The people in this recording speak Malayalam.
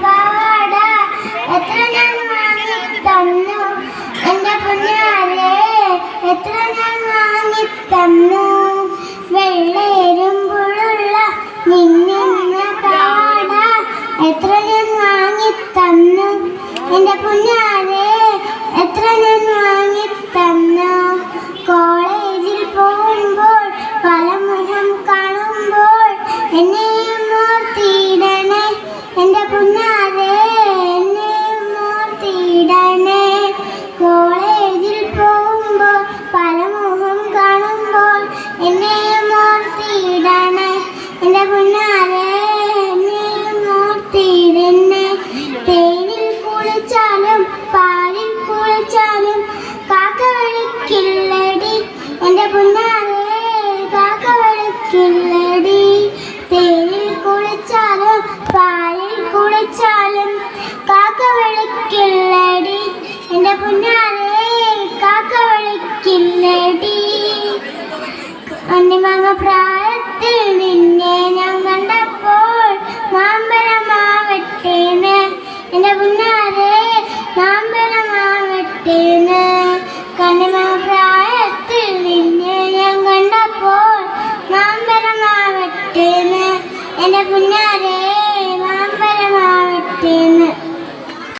പാട എത്ര ഞാൻ വാങ്ങി തന്നു എന്റെ പൊന്നാരെ എത്ര ഞാൻ വാങ്ങി തന്നു വെള്ളേരുമ്പുള്ള മിന്നുന്ന പാട എത്ര ഞാൻ വാങ്ങി തന്നു എന്റെ പൊന്നാരെ എത്ര ഞാൻ വാങ്ങി തന്നു കോളേജിൽ പോകുമ്പോൾ പല മുഖം കാണുമ്പോൾ എന്നെയും ഓർത്തിടണേ എന്റെ പൊന്നാരെ എന്നെയും ഓർത്തിടണേ കോളേജിൽ പോകുമ്പോൾ പല മുഖം കാണുമ്പോൾ എന്നെയും ഓർത്തിടണേ എന്റെ പൊന്നാരെ എന്നെയും ഓർത്തിടണേ തേനിൽ കുളിച്ചാലും പാലിൽ കുളിച്ചാലും കാക്ക വിളിക്കില്ലടി എന്റെ പൊന്നാരെ കാക്ക വിളിക്കില്ലടി തേനിൽ കുളിച്ചാലും പാലിൽ കുളിച്ചാലും കാക്ക വിളിക്കില്ലടി എന്റെ പൊന്നാരെ കാക്ക വിളിക്കില്ലടി അന്യമാങ്ങ പ്രായത്തിൽ നിന്ന്